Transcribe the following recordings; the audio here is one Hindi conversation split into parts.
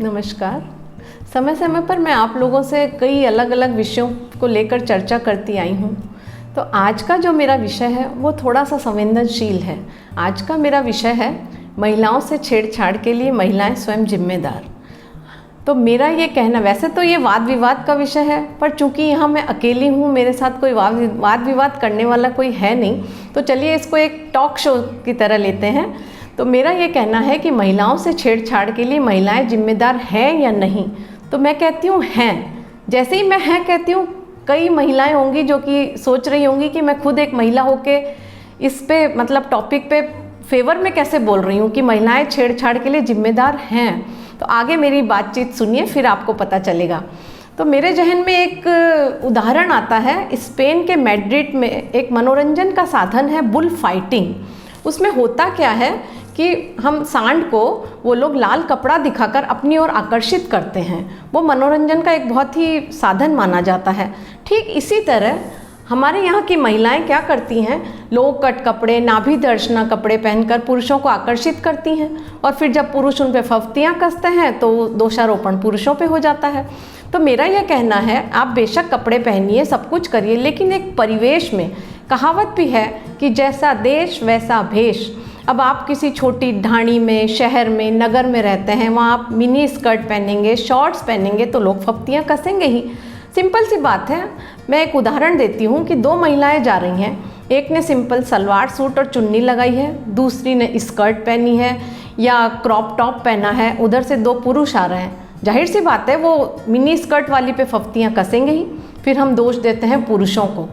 नमस्कार। समय समय पर मैं आप लोगों से कई अलग अलग विषयों को लेकर चर्चा करती आई हूँ। तो आज का जो मेरा विषय है वो थोड़ा सा संवेदनशील है। आज का मेरा विषय है महिलाओं से छेड़छाड़ के लिए महिलाएं स्वयं जिम्मेदार। तो मेरा ये कहना, वैसे तो ये वाद विवाद का विषय है, पर चूंकि यहाँ मैं अकेली हूँ, मेरे साथ कोई वाद विवाद करने वाला कोई है नहीं, तो चलिए इसको एक टॉक शो की तरह लेते हैं। तो मेरा ये कहना है कि महिलाओं से छेड़छाड़ के लिए महिलाएं जिम्मेदार हैं या नहीं। तो मैं कहती हूँ हैं। जैसे ही मैं हैं कहती हूँ, कई महिलाएं होंगी जो कि सोच रही होंगी कि मैं खुद एक महिला होके इस पे मतलब टॉपिक पे फेवर में कैसे बोल रही हूँ कि महिलाएं छेड़छाड़ के लिए जिम्मेदार हैं। तो आगे मेरी बातचीत सुनिए, फिर आपको पता चलेगा। तो मेरे जहन में एक उदाहरण आता है। स्पेन के मैड्रिड में एक मनोरंजन का साधन है बुल फाइटिंग। उसमें होता क्या है कि हम सांड को वो लोग लाल कपड़ा दिखाकर अपनी ओर आकर्षित करते हैं। वो मनोरंजन का एक बहुत ही साधन माना जाता है। ठीक इसी तरह हमारे यहाँ की महिलाएं क्या करती हैं, लो कट कपड़े, नाभि दर्शना कपड़े पहनकर पुरुषों को आकर्षित करती हैं, और फिर जब पुरुष उन पे फफ्तियाँ कसते हैं तो दोषारोपण पुरुषों पे हो जाता है। तो मेरा यह कहना है, आप बेशक कपड़े पहनिए, सब कुछ करिए, लेकिन एक परिवेश में कहावत भी है कि जैसा देश वैसा भेष। अब आप किसी छोटी ढाणी में, शहर में, नगर में रहते हैं, वहाँ आप मिनी स्कर्ट पहनेंगे, शॉर्ट्स पहनेंगे तो लोग फफ्तियाँ कसेंगे ही। सिंपल सी बात है। मैं एक उदाहरण देती हूँ कि दो महिलाएं जा रही हैं। एक ने सिंपल सलवार सूट और चुन्नी लगाई है, दूसरी ने स्कर्ट पहनी है या क्रॉप टॉप पहना है। उधर से दो पुरुष आ रहे हैं। जाहिर सी बात है वो मिनी स्कर्ट वाली पे फफ्तियाँ कसेंगे ही। फिर हम दोष देते हैं पुरुषों को।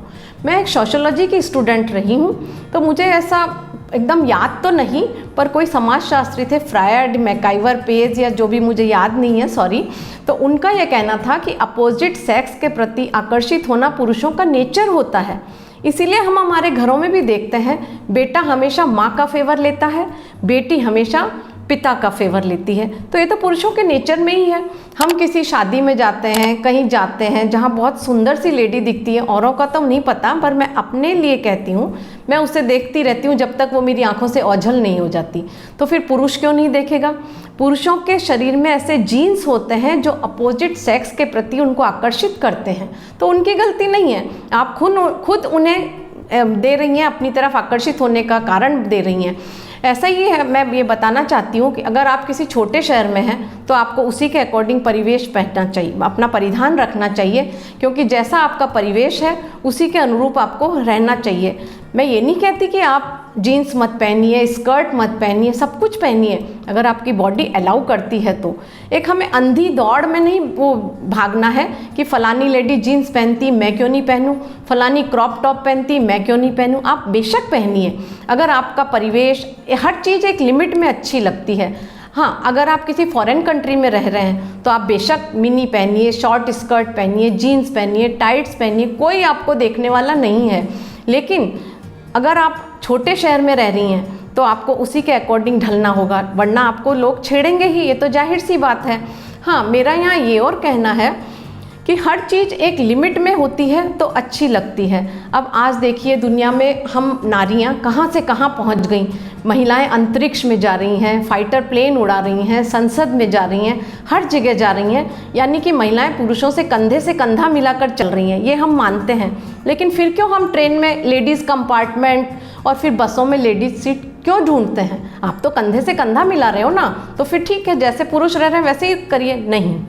मैं एक सोशियोलॉजी की स्टूडेंट रही हूँ, तो मुझे ऐसा एकदम याद तो नहीं, पर कोई समाजशास्त्री थे, फ्रायड, मैकाइवर, पेज या जो भी, मुझे याद नहीं है, सॉरी। तो उनका यह कहना था कि अपोजिट सेक्स के प्रति आकर्षित होना पुरुषों का नेचर होता है। इसीलिए हम हमारे घरों में भी देखते हैं, बेटा हमेशा माँ का फेवर लेता है, बेटी हमेशा पिता का फेवर लेती है। तो ये तो पुरुषों के नेचर में ही है। हम किसी शादी में जाते हैं, कहीं जाते हैं जहाँ बहुत सुंदर सी लेडी दिखती है, औरों का तो नहीं पता, पर मैं अपने लिए कहती हूँ, मैं उसे देखती रहती हूँ जब तक वो मेरी आंखों से ओझल नहीं हो जाती। तो फिर पुरुष क्यों नहीं देखेगा? पुरुषों के शरीर में ऐसे जीन्स होते हैं जो अपोजिट सेक्स के प्रति उनको आकर्षित करते हैं। तो उनकी गलती नहीं है, आप खुद उन्हें दे रही हैं, अपनी तरफ आकर्षित होने का कारण दे रही हैं। ऐसा ही है। मैं ये बताना चाहती हूँ कि अगर आप किसी छोटे शहर में हैं तो आपको उसी के अकॉर्डिंग परिवेश पहनना चाहिए, अपना परिधान रखना चाहिए, क्योंकि जैसा आपका परिवेश है उसी के अनुरूप आपको रहना चाहिए। मैं ये नहीं कहती कि आप जीन्स मत पहनिए, स्कर्ट मत पहनिए, सब कुछ पहनिए अगर आपकी बॉडी अलाउ करती है तो। एक हमें अंधी दौड़ में नहीं वो भागना है कि फलानी लेडी जीन्स पहनती, मैं क्यों नहीं पहनूं, फलानी क्रॉप टॉप पहनती, मैं क्यों नहीं पहनूं। आप बेशक पहनिए अगर आपका परिवेश, हर चीज़ एक लिमिट में अच्छी लगती है। हाँ, अगर आप किसी फॉरेन कंट्री में रह रहे हैं तो आप बेशक मिनी पहनिए, शॉर्ट स्कर्ट पहनिए, जीन्स पहनिए, टाइट्स पहनिए, कोई आपको देखने वाला नहीं है। लेकिन अगर आप छोटे शहर में रह रही हैं तो आपको उसी के अकॉर्डिंग ढलना होगा, वरना आपको लोग छेड़ेंगे ही, ये तो जाहिर सी बात है। हाँ, मेरा यहाँ ये और कहना है कि हर चीज़ एक लिमिट में होती है तो अच्छी लगती है। अब आज देखिए दुनिया में हम नारियाँ कहाँ से कहाँ पहुँच गई। महिलाएं अंतरिक्ष में जा रही हैं, फाइटर प्लेन उड़ा रही हैं, संसद में जा रही हैं, हर जगह जा रही हैं। यानी कि महिलाएं पुरुषों से कंधा मिलाकर चल रही हैं, ये हम मानते हैं। लेकिन फिर क्यों हम ट्रेन में लेडीज़ कंपार्टमेंट और फिर बसों में लेडीज़ सीट क्यों ढूंढते हैं? आप तो कंधे से कंधा मिला रहे हो ना, तो फिर ठीक है, जैसे पुरुष रह रहे हैं वैसे ही करिए। नहीं,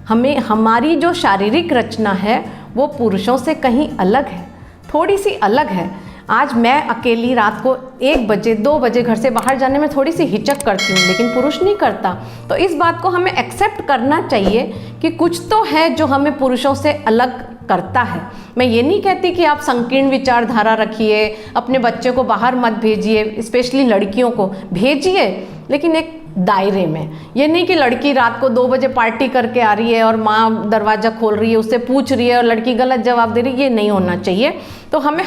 हमें हमारी जो शारीरिक रचना है वो पुरुषों से कहीं अलग है, थोड़ी सी अलग है। आज मैं अकेली रात को 1 बजे 2 बजे घर से बाहर जाने में थोड़ी सी हिचक करती हूँ, लेकिन पुरुष नहीं करता। तो इस बात को हमें एक्सेप्ट करना चाहिए कि कुछ तो है जो हमें पुरुषों से अलग करता है। मैं ये नहीं कहती कि आप संकीर्ण विचारधारा रखिए, अपने बच्चे को बाहर मत भेजिए, स्पेशली लड़कियों को भेजिए, लेकिन एक दायरे में। ये नहीं कि लड़की रात को 2 बजे पार्टी करके आ रही है और माँ दरवाज़ा खोल रही है, उससे पूछ रही है और लड़की गलत जवाब दे रही है, ये नहीं होना चाहिए। तो हमें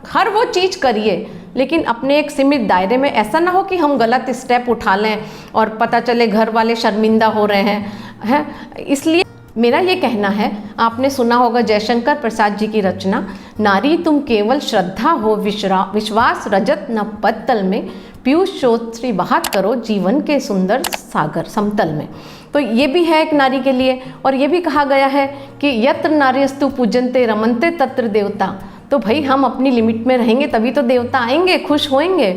हर वो चीज़ करिए, लेकिन अपने एक सीमित दायरे में। ऐसा ना हो कि हम गलत स्टेप उठा लें और पता चले घर वाले शर्मिंदा हो रहे हैं। इसलिए मेरा ये कहना है, आपने सुना होगा जयशंकर प्रसाद जी की रचना, नारी तुम केवल श्रद्धा हो विश्वास रजत न पत्तल में, पीयूष श्रोत बहात करो जीवन के सुंदर सागर समतल में। तो ये भी है एक नारी के लिए। और ये भी कहा गया है कि यत्र नार्यस्तु पूजन्ते रमन्ते तत्र देवता। तो भाई हम अपनी लिमिट में रहेंगे तभी तो देवता आएंगे, खुश होएंगे।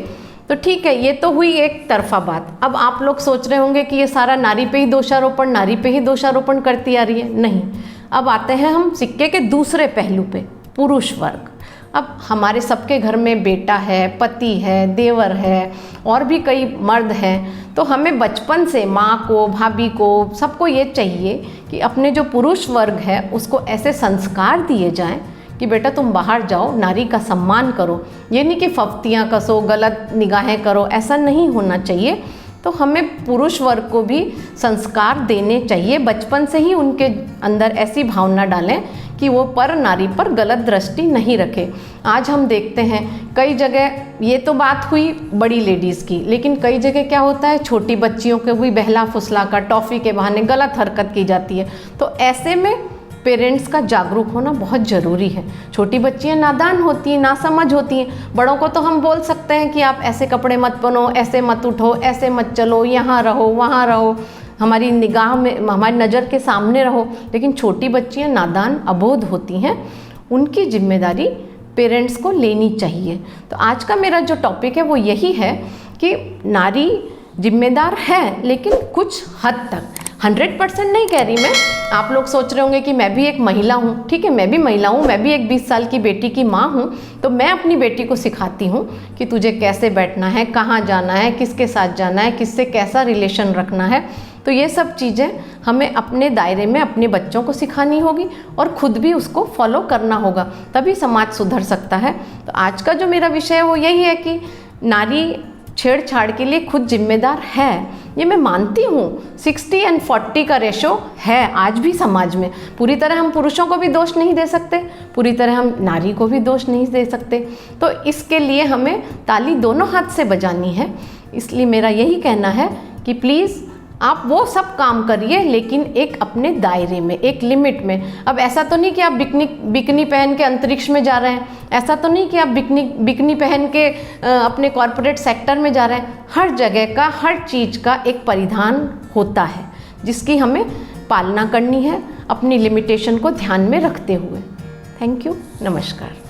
तो ठीक है, ये तो हुई एक तरफा बात। अब आप लोग सोच रहे होंगे कि ये सारा नारी पे ही दोषारोपण, नारी पे ही दोषारोपण करती आ रही है। नहीं, अब आते हैं हम सिक्के के दूसरे पहलू पे, पुरुष वर्ग। अब हमारे सबके घर में बेटा है, पति है, देवर है और भी कई मर्द हैं। तो हमें बचपन से माँ को, भाभी को, सबको ये चाहिए कि अपने जो पुरुष वर्ग है उसको ऐसे संस्कार दिए जाएं कि बेटा तुम बाहर जाओ, नारी का सम्मान करो। ये नहीं कि फफ्तियाँ कसो, गलत निगाहें करो, ऐसा नहीं होना चाहिए। तो हमें पुरुष वर्ग को भी संस्कार देने चाहिए, बचपन से ही उनके अंदर ऐसी भावना डालें कि वो पर नारी पर गलत दृष्टि नहीं रखे। आज हम देखते हैं कई जगह, ये तो बात हुई बड़ी लेडीज़ की, लेकिन कई जगह क्या होता है, छोटी बच्चियों को भी बहला फुसला कर टॉफ़ी के बहाने गलत हरकत की जाती है। तो ऐसे में पेरेंट्स का जागरूक होना बहुत ज़रूरी है। छोटी बच्चियां नादान होती हैं, नासमझ होती हैं। बड़ों को तो हम बोल सकते हैं कि आप ऐसे कपड़े मत पहनो, ऐसे मत उठो, ऐसे मत चलो, यहाँ रहो, वहाँ रहो, हमारी निगाह में, हमारी नज़र के सामने रहो। लेकिन छोटी बच्चियां नादान, अबोध होती हैं, उनकी जिम्मेदारी पेरेंट्स को लेनी चाहिए। तो आज का मेरा जो टॉपिक है वो यही है कि नारी जिम्मेदार है, लेकिन कुछ हद तक। 100% नहीं कह रही मैं। आप लोग सोच रहे होंगे कि मैं भी एक महिला हूँ। ठीक है, मैं भी महिला हूँ, मैं भी एक 20 साल की बेटी की माँ हूँ। तो मैं अपनी बेटी को सिखाती हूँ कि तुझे कैसे बैठना है, कहाँ जाना है, किसके साथ जाना है, किससे कैसा रिलेशन रखना है। तो ये सब चीज़ें हमें अपने दायरे में अपने बच्चों को सिखानी होगी और ख़ुद भी उसको फॉलो करना होगा, तभी समाज सुधर सकता है। तो आज का जो मेरा विषय है वो यही है कि नारी छेड़छाड़ के लिए खुद जिम्मेदार है। ये मैं मानती हूँ। 60 और 40 का रेशो है आज भी समाज में। पूरी तरह हम पुरुषों को भी दोष नहीं दे सकते, पूरी तरह हम नारी को भी दोष नहीं दे सकते। तो इसके लिए हमें ताली दोनों हाथ से बजानी है। इसलिए मेरा यही कहना है कि प्लीज़ आप वो सब काम करिए, लेकिन एक अपने दायरे में, एक लिमिट में। अब ऐसा तो नहीं कि आप बिकनी पहन के अंतरिक्ष में जा रहे हैं, ऐसा तो नहीं कि आप बिकनी पहन के अपने कॉरपोरेट सेक्टर में जा रहे हैं। हर जगह का, हर चीज़ का एक परिधान होता है जिसकी हमें पालना करनी है, अपनी लिमिटेशन को ध्यान में रखते हुए। थैंक यू, नमस्कार।